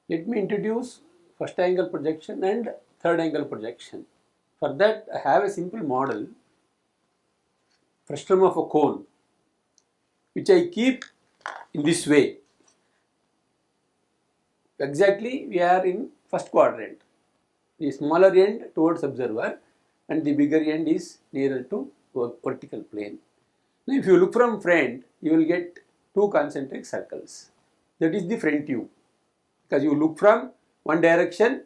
Let me introduce first angle projection and third angle projection. For that, I have a simple model, frustum of a cone, which I keep in this way. Exactly, we are in first quadrant. The smaller end towards observer and the bigger end is nearer to vertical plane. Now, if you look from front, you will get two concentric circles. That is the front view, because you look from one direction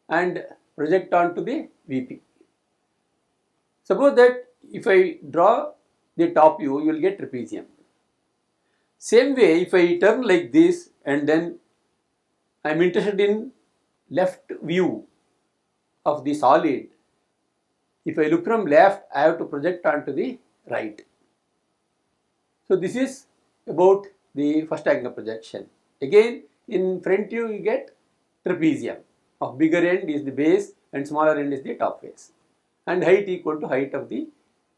and project onto the VP. Suppose that if I draw the top view, you will get trapezium. Same way, if I turn like this and then I am interested in left view of the solid, if I look from left, I have to project onto the right. So this is about the first angle projection. Again, in front view you get trapezium. Of bigger end is the base and smaller end is the top face, and height equal to height of the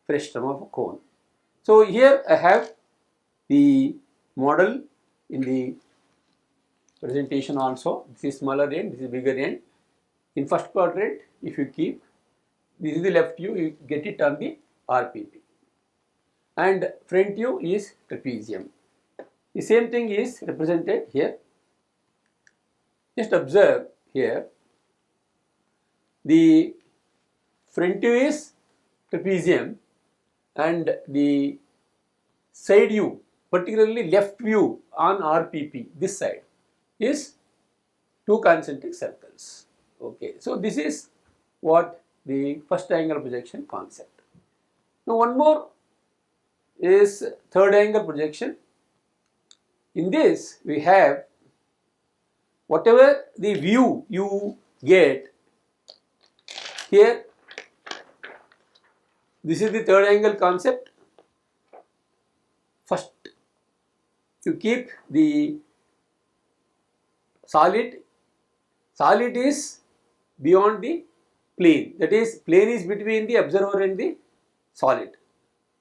frustum of a cone. So here I have the model in the presentation also. This is smaller end, this is bigger end. In first quadrant, if you keep, this is the left view, you get it on the RPP. And front view is trapezium. The same thing is represented here. Just observe here, the front view is trapezium and the side view, particularly left view on RPP, this side, is two concentric circles. Okay, so this is what the first angle projection concept. Now one more is third angle projection. In this we have whatever the view you get here. This is the third angle concept. First, you keep the solid. Solid is beyond the plane. That is, plane is between the observer and the solid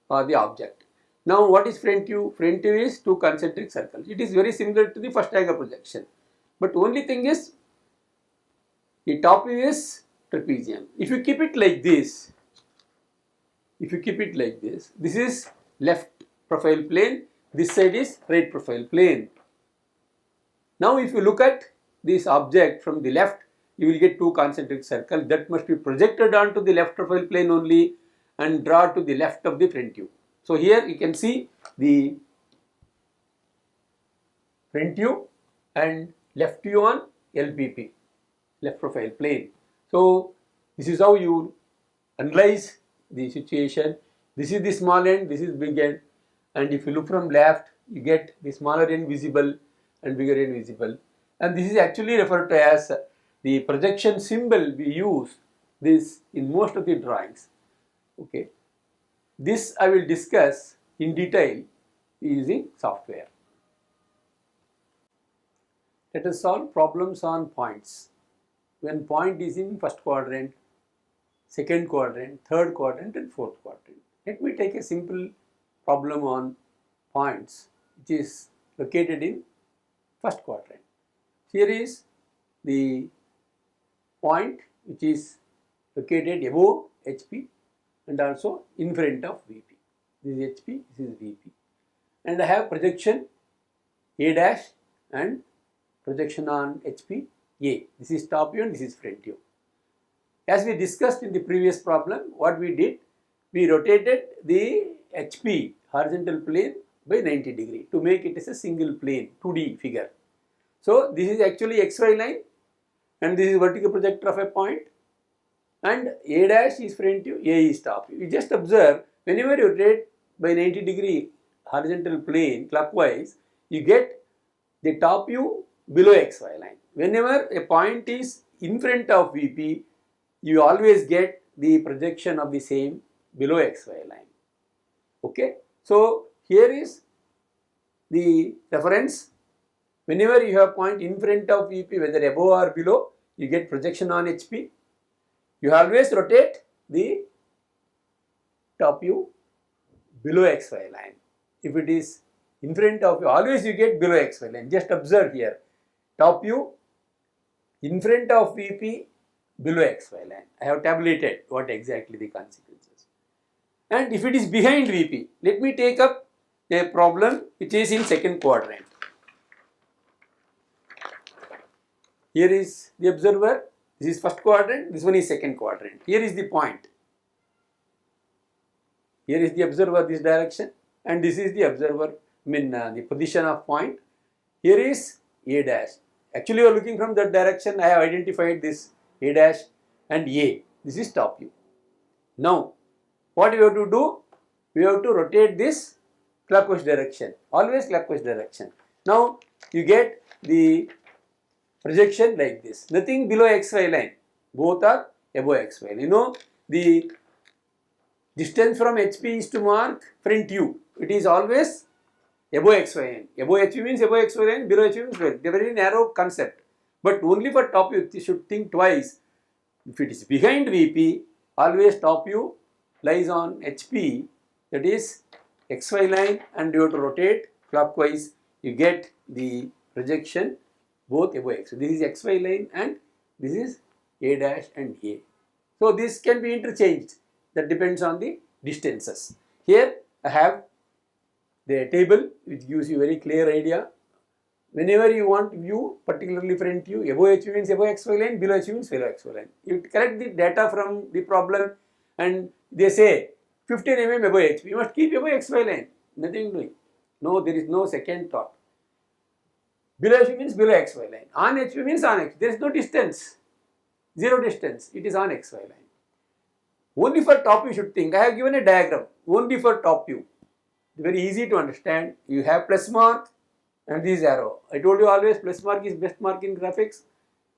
or the object. Now, what is front view? Front view is two concentric circles. It is very similar to the first angle projection. But only thing is, the top view is trapezium. If you keep it like this, this is left profile plane, this side is right profile plane. Now if you look at this object from the left, you will get two concentric circles that must be projected onto the left profile plane only and draw to the left of the front view. So here you can see the front view and left view on LPP, left profile plane. So this is how you analyze the situation. This is the small end, this is big end, and if you look from left, you get the smaller end visible and bigger end visible. And this is actually referred to as the projection symbol. We use this in most of the drawings. Okay, this I will discuss in detail using software. Let us solve problems on points. When point is in first quadrant, second quadrant, third quadrant and fourth quadrant. Let me take a simple problem on points which is located in first quadrant. Here is the point which is located above HP and also in front of VP. This is HP, this is VP. And I have projection A dash and projection on HP A. This is top view and this is front view. As we discussed in the previous problem, what we did, we rotated the HP horizontal plane by 90 degree to make it as a single plane 2D figure. So this is actually XY line and this is vertical projector of a point, and A dash is front view, A is top view. You just observe, whenever you rotate by 90 degree horizontal plane clockwise, you get the top view below XY line. Whenever a point is in front of VP, you always get the projection of the same below XY line. Okay, so here is the reference. Whenever you have point in front of VP, whether above or below, you get projection on HP. You always rotate the top view below XY line. If it is in front of you, always you get below XY line. Just observe here, top view in front of VP, below XY line. I have tabulated what exactly the consequences. And if it is behind VP, let me take up a problem which is in second quadrant. Here is the observer, this is first quadrant, this one is second quadrant. Here is the point. Here is the observer this direction, and this is the observer, the position of point. Here is A dash. Actually you are looking from that direction. I have identified this A dash and A. This is top view. Now what we have to do? We have to rotate this clockwise direction. Always clockwise direction. Now you get the projection like this. Nothing below XY line. Both are above XY line. You know the distance from HP is to mark front view. It is always above XY line. Above HP means above XY line, below HP means below. They are very narrow concept. But only for top view you should think twice. If it is behind VP, always top view lies on HP, that is XY line, and you have to rotate clockwise. You get the projection both above XY. This is XY line and this is A dash and A. So this can be interchanged. That depends on the distances. Here I have the table which gives you very clear idea. Whenever you want view, particularly front view, above HP means above XY line, below HP means below XY line. You collect the data from the problem and they say 15 mm above HP. You must keep above XY line. Nothing doing. No, there is no second thought. Below HP means below XY line. On HP means on HP. There is no distance. Zero distance. It is on XY line. Only for top you should think. I have given a diagram. Only for top view. Very easy to understand. You have plus mark and this arrow. I told you always plus mark is best mark in graphics.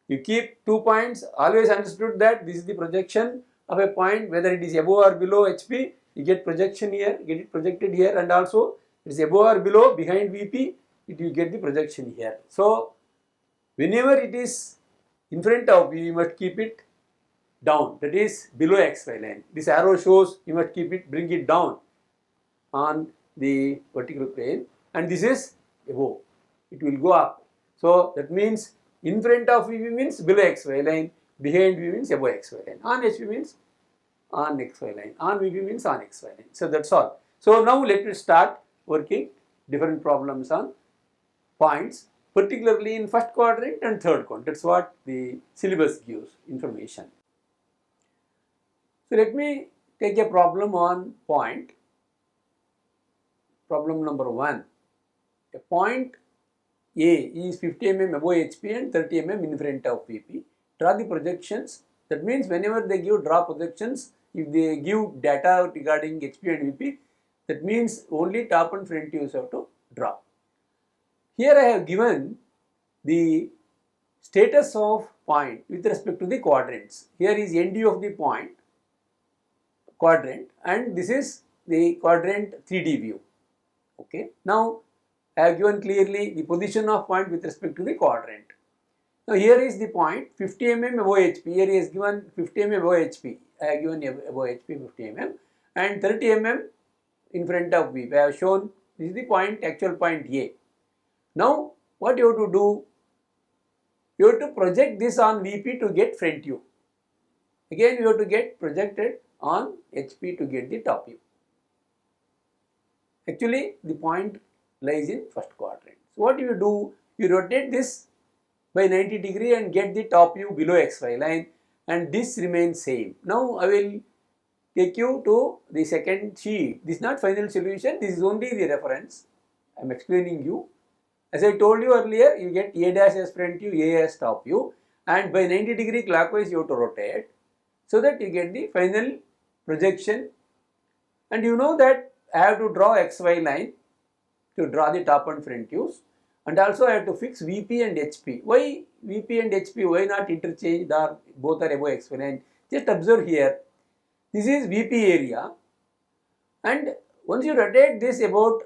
You keep 2 points. Always understood that this is the projection of a point, whether it is above or below HP. You get projection here, get it projected here, and also it is above or below behind VP, you get the projection here. So whenever it is in front of you, you must keep it down, that is below XY line. This arrow shows you must keep it, bring it down on the vertical plane, and this is above, it will go up. So that means in front of VP means below XY line, behind VP means above XY line, on HP means on XY line, on VP means on XY line. So that's all. So now let us start working different problems on points, particularly in first quadrant and third quadrant. That's what the syllabus gives information. So let me take a problem on point. Problem number 1. A point A is 50 mm above HP and 30 mm in front of VP. Draw the projections. That means whenever they give draw projections, if they give data regarding HP and VP, that means only top and front views have to draw. Here I have given the status of point with respect to the quadrants. Here is end of the point quadrant, and this is the quadrant 3D view. Okay. Now I have given clearly the position of point with respect to the quadrant. Now here is the point 50 mm above HP. Here is given 50 mm above HP. I have given above HP 50 mm and 30 mm in front of VP. I have shown this is the point, actual point A. Now what you have to do? You have to project this on VP to get front view. Again you have to get projected on HP to get the top view. Actually the point lies in first quadrant. So what you do? You rotate this by 90 degree and get the top view below XY line, and this remains same. Now I will take you to the second sheet. This is not final solution, this is only the reference. I am explaining you. As I told you earlier, you get A dash as front view, A as top view, and by 90 degree clockwise you have to rotate so that you get the final projection. And you know that I have to draw XY line to draw the top and front views, and also I have to fix VP and HP. Why VP and HP? Why not interchange? Both are above XY line. Just observe here. This is VP area, and once you rotate this about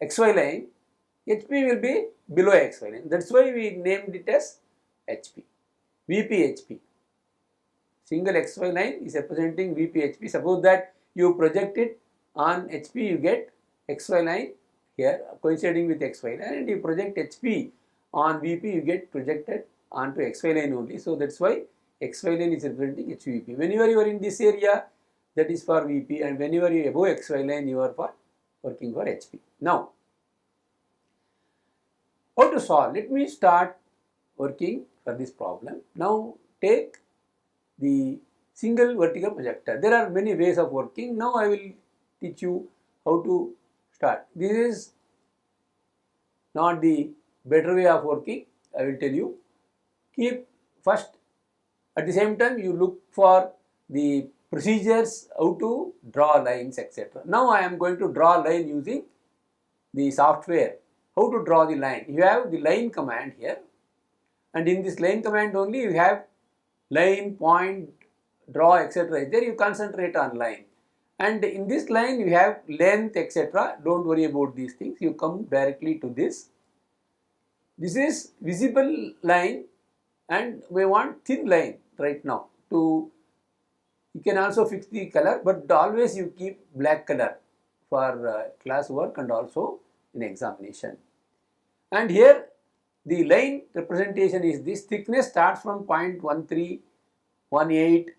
XY line, HP will be below XY line. That's why we named it as HP. VP HP. Single XY line is representing VP HP. Suppose that you project it on HP, you get XY line here coinciding with XY line, and you project HP on VP, you get projected onto XY line only. So that's why XY line is representing HVP. Whenever you are in this area, that is for VP, and whenever you are above XY line, you are for working for HP. Now, how to solve? Let me start working for this problem. Now take the single vertical projector. There are many ways of working. Now I will teach you how to start. This is not the better way of working. I will tell you. Keep first, at the same time you look for the procedures, how to draw lines, etc. Now I am going to draw line using the software. How to draw the line? You have the line command here, and in this line command only you have line, point, draw, etc. There you concentrate on line, and in this line you have length, etc. Don't worry about these things. You come directly to this. This is visible line, and we want thin line right now. You can also fix the color, but always you keep black color for class work and also in examination. And here the line representation is this. Thickness starts from 0.13, 0.18,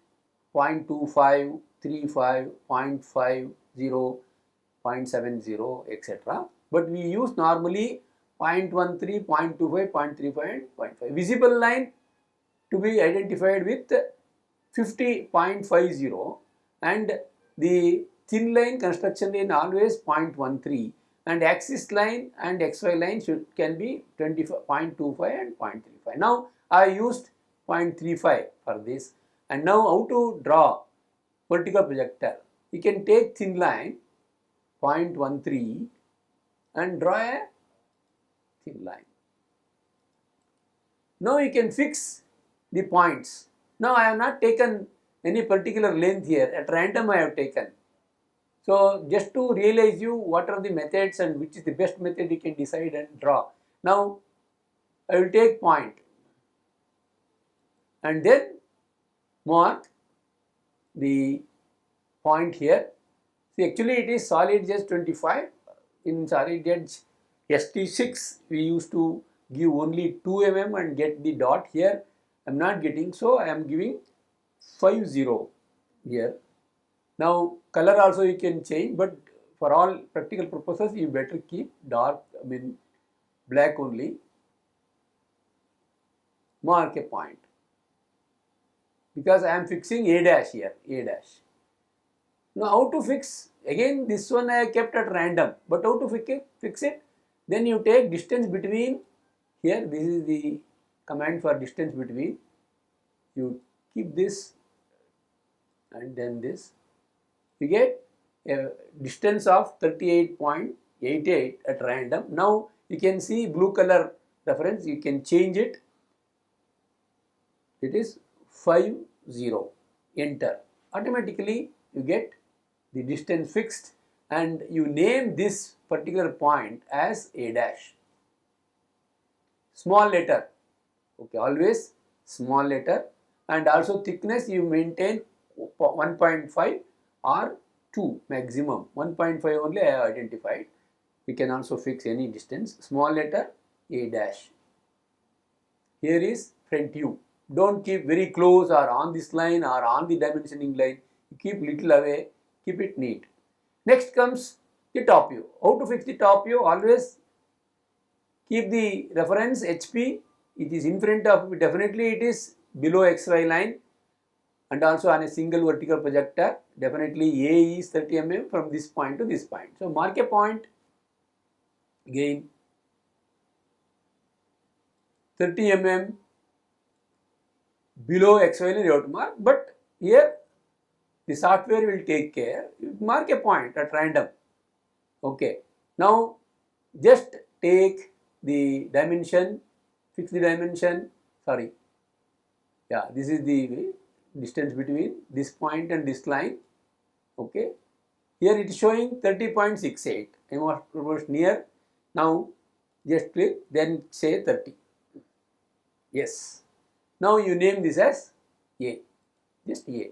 0.25, 0.35, 0.50, 0.70, etc. But we use normally 0.13, 0.25, 0.35 and 0.5. Visible line to be identified with 50.50, and the thin line construction line always 0.13, and axis line and XY line can be 0.25 and 0.35. Now I used 0.35 for this. And now how to draw vertical projector? You can take thin line 0.13 and draw a thin line. Now you can fix the points. Now I have not taken any particular length here, at random I have taken. So just to realize you what are the methods and which is the best method, you can decide and draw. Now I will take point and then mark the point here. See, actually it is solid edge 25. In solid edge ST6 we used to give only 2 mm and get the dot. Here I am not getting, so I am giving 50 here. Now color also you can change, but for all practical purposes you better keep dark, black only. Mark a point, because I am fixing A dash here, A dash. Now how to fix? Again this one I kept at random, but how to fix it? Then you take distance between here, this is the command for distance between. You keep this and then this. You get a distance of 38.88 at random. Now you can see blue color reference, you can change it. It is 50. Enter. Automatically you get the distance fixed, and you name this particular point as A dash. Small letter. Okay, always small letter, and also thickness you maintain 1.5 or 2 maximum. 1.5 only I have identified. You can also fix any distance. Small letter A dash. Here is front view. Don't keep very close or on this line or on the dimensioning line. You keep little away. Keep it neat. Next comes the top view. How to fix the top view? Always keep the reference HP. It is in front of, definitely it is below XY line, and also on a single vertical projector, definitely A is 30 mm from this point to this point. So mark a point, again 30 mm below XY line you have to mark, but here the software will take care. You mark a point at random. Okay. Now just take the dimension, fix the dimension, sorry. Yeah, this is the distance between this point and this line. Okay. Here it is showing 30.68. I was near. Now just click, then say 30. Yes. Now you name this as A. Just A.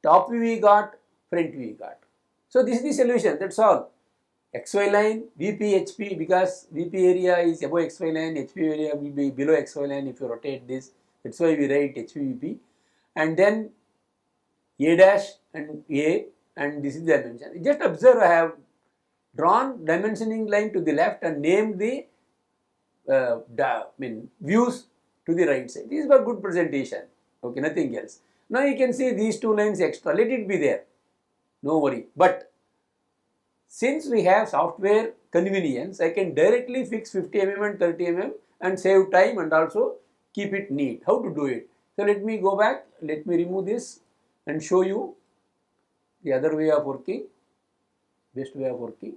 Top view we got, front view we got. So this is the solution, that's all. XY line, VP, HP, because VP area is above XY line, HP area will be below XY line if you rotate this. That's why we write HVVP. And then A dash and A, and this is the dimension. Just observe, I have drawn dimensioning line to the left and named the views to the right side. This is a good presentation. Okay, nothing else. Now you can see these two lines extra. Let it be there. No worry. But since we have software convenience, I can directly fix 50 mm and 30 mm and save time and also keep it neat. How to do it? So let me go back. Let me remove this and show you the other way of working, best way of working.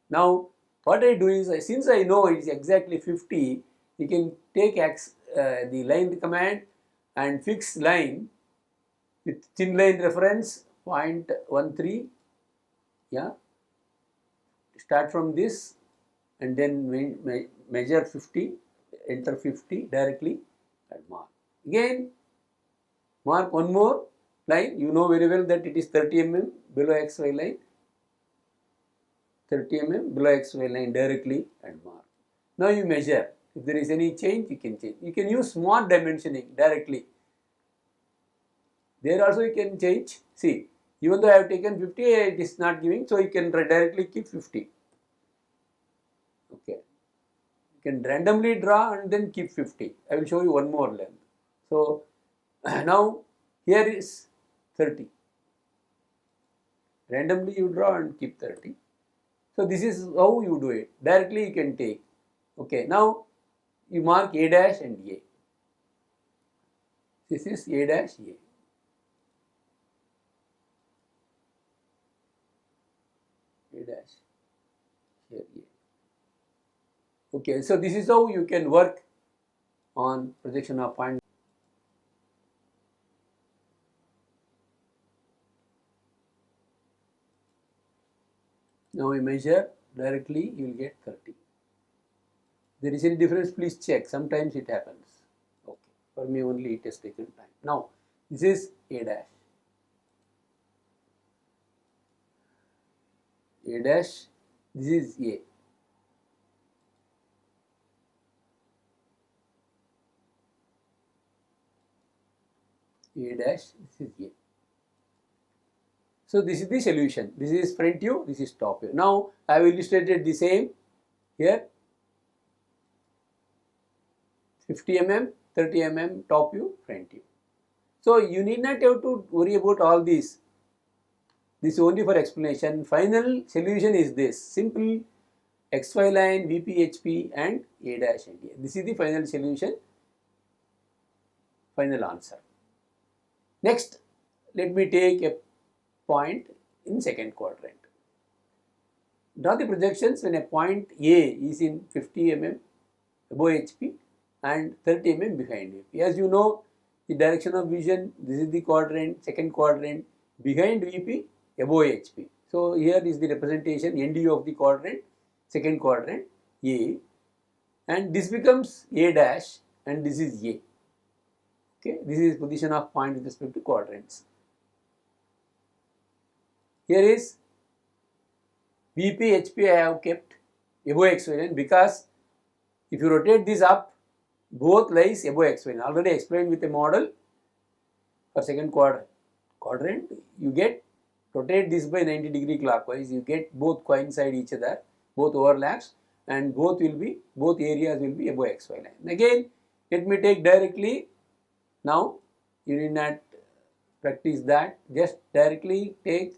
Now what I do is, since I know it is exactly 50, you can take the line command and fix line with thin line reference 0.13. Yeah, start from this and then measure 50, enter 50 directly and mark. Again mark one more line. You know very well that it is 30 mm below XY line, 30 mm below XY line directly and mark. Now you measure. If there is any change, you can change. You can use smart dimensioning directly. There also you can change. See, even though I have taken 50, it is not giving, so you can directly keep 50. Okay. You can randomly draw and then keep 50. I will show you one more length. So now here is 30. Randomly you draw and keep 30. So this is how you do it. Directly you can take. Okay, now you mark A dash and A. This is A dash A. A dash here A. Okay, so this is how you can work on projection of point. Now we measure directly, you will get 30. There is any difference, please check. Sometimes it happens. Okay, for me only it has taken time. Now this is A dash. A dash, this is A. A dash, this is A. So this is the solution. This is front view, this is top view. Now I have illustrated the same here. 50 mm, 30 mm, top view, front view. So you need not have to worry about all these. This is only for explanation. Final solution is this. Simple XY line, VP, HP and A dash and A. This is the final solution, final answer. Next, let me take a point in second quadrant. Draw the projections when a point A is in 50 mm above HP and 30 mm behind VP. As you know, the direction of vision, this is the quadrant, second quadrant, behind VP, above HP. So here is the representation, NDU of the quadrant, second quadrant, A, and this becomes A dash and this is A. Okay, this is position of point with respect to quadrants. Here is VP, HP I have kept above XY line because if you rotate this up, both lies above XY line. Already explained with a model for second quadrant. You get, rotate this by 90 degree clockwise, you get both coincide each other, both overlaps, and both areas will be above XY line. Again, let me take directly. Now you need not practice that, just directly take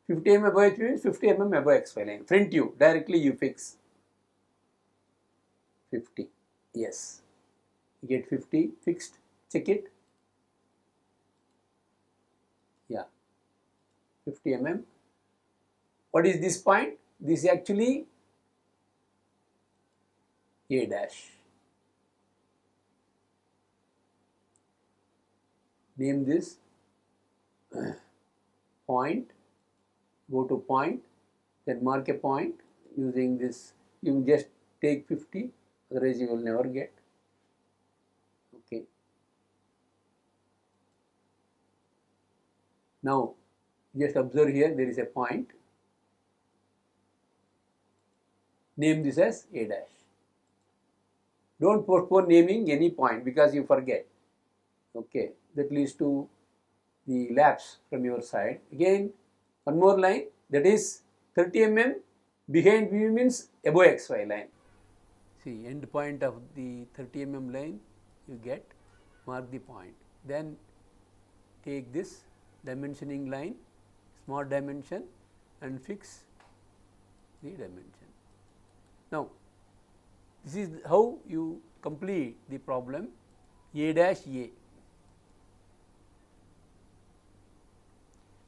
50 mm above HP means 50 mm above XY line. Front view, directly you fix 50. Yes, you get 50 fixed. Check it. Yeah, 50 mm. What is this point? This is actually A dash. Name this point. Go to point, then mark a point using this. You just take 50, otherwise you will never get. Okay. Now just observe here, there is a point. Name this as A dash. Don't postpone naming any point because you forget. Okay, that leads to the lapse from your side. Again, one more line, that is 30 mm behind V means above XY line. See, end point of the 30 mm line you get, mark the point. Then take this dimensioning line, small dimension, and fix the dimension. Now, this is how you complete the problem A dash A.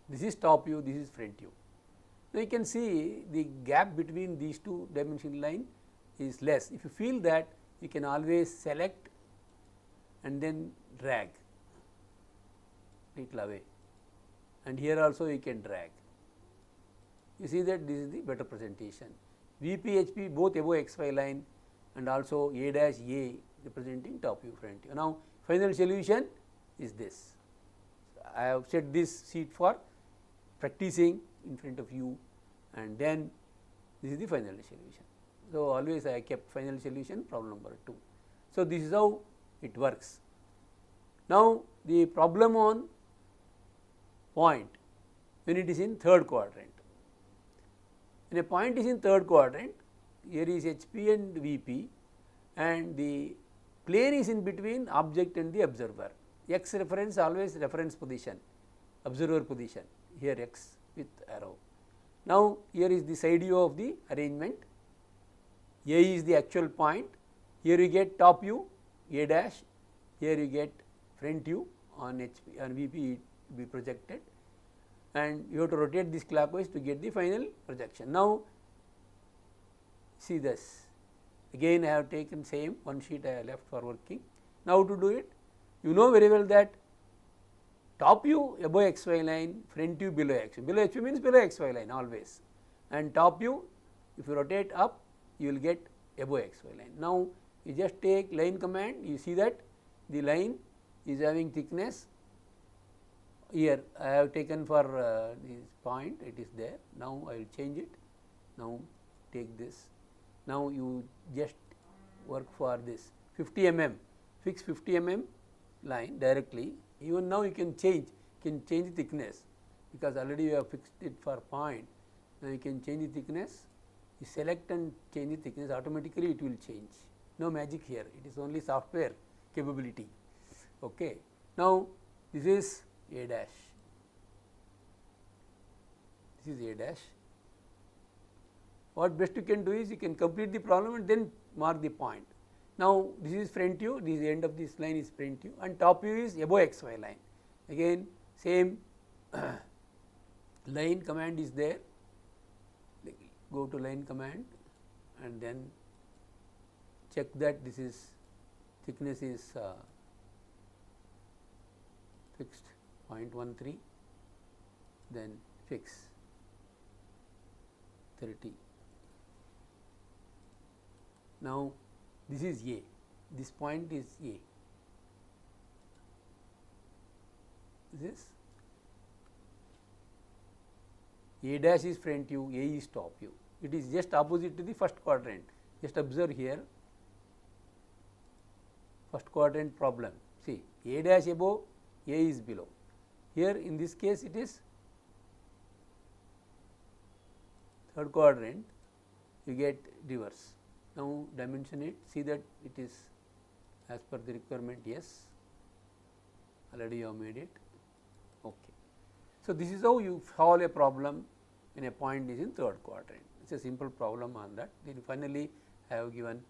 This is top view, this is front view. Now, you can see the gap between these two dimension line is less. If you feel that, you can always select and then drag little away, and here also you can drag. You see that this is the better presentation. VP, HP both above XY line and also A dash A representing top view, front view. Now, final solution is this. I have set this sheet for practicing in front of you, and then this is the final solution. So, always I kept final solution problem number 2. So, this is how it works. Now, the problem on point when it is in third quadrant. When a point is in third quadrant, here is HP and VP, and the plane is in between object and the observer. X reference always reference position, observer position, here X with arrow. Now, here is the side view of the arrangement. A is the actual point, here you get top view A dash, here you get front view on HP and VP it will be projected, and you have to rotate this clockwise to get the final projection. Now, see this, again I have taken same one sheet I have left for working. Now, to do it, you know very well that top view above XY line, front view below XY, below XY means below XY line always, and top view if you rotate up you will get above XY line. Now, you just take line command, you see that the line is having thickness. Here I have taken for this point, it is there. Now, I will change it. Now, take this. Now, you just work for this 50 mm, fix 50 mm line directly. Even now, you can change the thickness, because already you have fixed it for point. Now, you can change the thickness. You select and change the thickness, automatically it will change. No magic here, it is only software capability. Okay. Now, this is A dash, this is A dash. What best you can do is you can complete the problem and then mark the point. Now, this is front view, this end of this line is front view, and top view is above XY line. Again same line command is there, go to line command and then check that this is thickness is fixed 0.13, then fix 30. Now, this is A, this point is A, this A dash is front view, A is top view. It is just opposite to the first quadrant. Just observe here, first quadrant problem. See, A dash above, A is below. Here in this case it is third quadrant, you get reverse. Now, dimension it, see that it is as per the requirement, yes, already you have made it. Okay. So, this is how you solve a problem when a point is in third quadrant. It is a simple problem on that. Then finally, I have given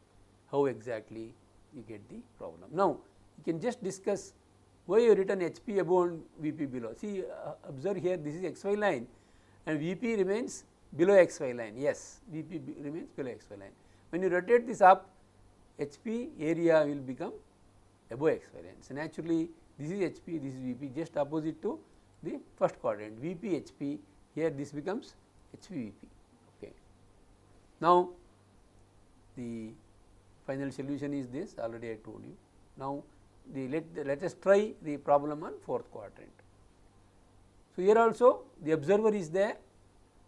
how exactly you get the problem. Now, you can just discuss why you written HP above and VP below. See, observe here, this is XY line and VP remains below XY line. Yes, VP remains below XY line. When you rotate this up, HP area will become above XY line. So, naturally, this is HP, this is VP, just opposite to the first quadrant, VP HP, here this becomes HP VP. Okay. Now, the final solution is this, already I told you. Now, let us try the problem on fourth quadrant. So, here also the observer is there,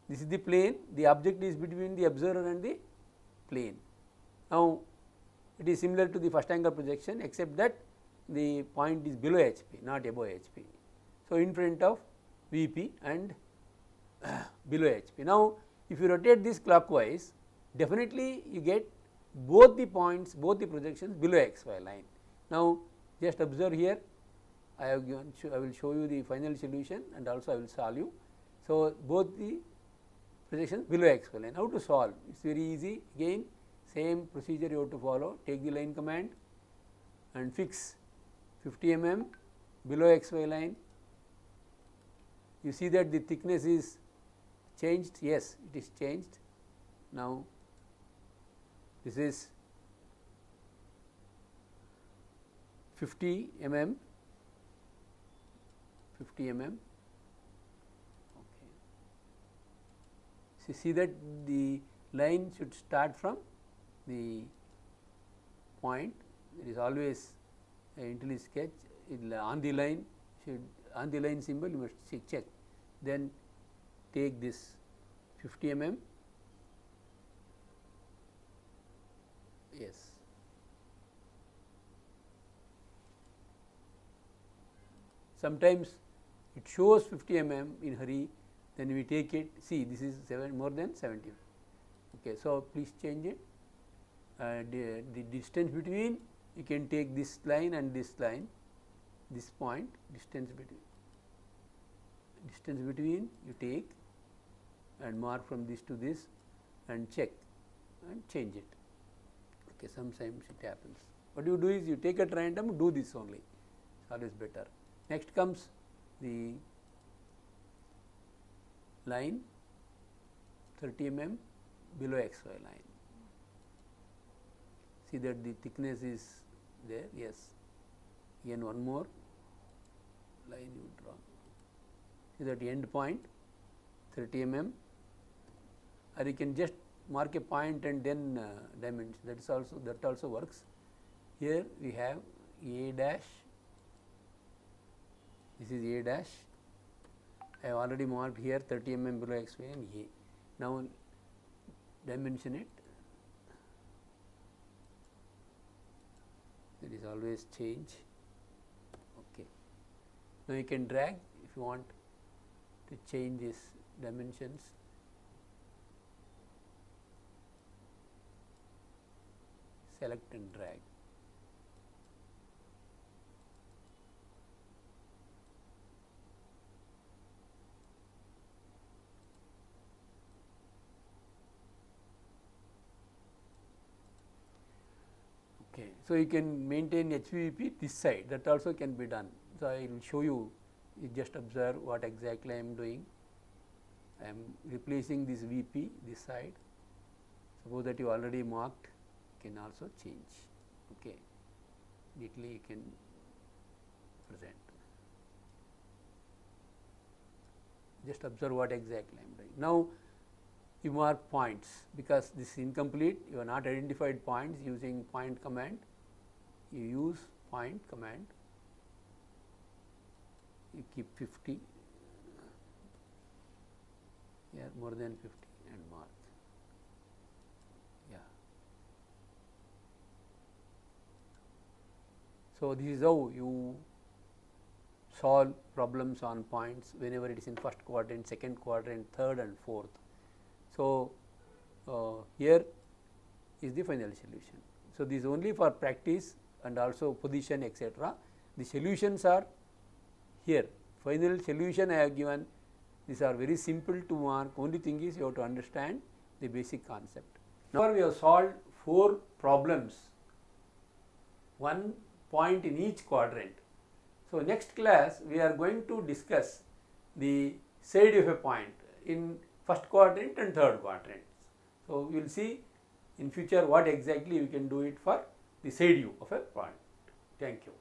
this is the plane, the object is between the observer and the plane. Now, it is similar to the first angle projection, except that the point is below HP, not above HP. So, in front of VP and below HP. Now, if you rotate this clockwise, definitely you get both the points, both the projections below XY line. Now, just observe here, I have given, I will show you the final solution and also I will solve you. So, both the projections below XY line. How to solve? It is very easy. Again, same procedure you have to follow. Take the line command and fix 50 mm below XY line. You see that the thickness is changed. Yes, it is changed. Now, this is 50 mm, 50 mm. Okay. So, see that the line should start from the point. There is always a intelligent sketch on the line. On the line symbol you must check. Then take this 50 mm. Yes. Sometimes it shows 50 mm in hurry, then we take it. See, this is more than 70. Okay, so please change it. The distance between, you can take this line and this line, this point, distance between you take and mark from this to this and check and change it. Okay, sometimes it happens. What you do is you take at random, do this only, it's always better. Next comes the line 30 mm below XY line. See that the thickness is there, yes. Again one more line you draw. See that end point 30 mm, or you can just mark a point and then dimension, that also works. Here we have A dash, this is A dash. I have already marked here 30 mm below XY and A. Now dimension it. There is always change. Okay. Now you can drag if you want to change these dimensions. Select and drag. Okay. So, you can maintain HVP this side, that also can be done. So, I will show you, you just observe what exactly I am doing. I am replacing this VP this side. Suppose that you already marked, you can also change. Okay. Neatly you can present. Just observe what exactly I am doing. Now, you mark points, because this is incomplete, you have not identified points using point command. You use point command, you keep 50, here more than 50 and mark. Yeah. So, this is how you solve problems on points whenever it is in first quadrant, second quadrant, third and fourth. So, here is the final solution. So, this is only for practice and also position, etc. The solutions are here. Final solution I have given. These are very simple to mark. Only thing is you have to understand the basic concept. Now, we have solved 4 problems, 1 point in each quadrant. So, next class we are going to discuss the side of a point in first quadrant and third quadrant. So, we will see in future what exactly we can do it for the side view of a point. Thank you.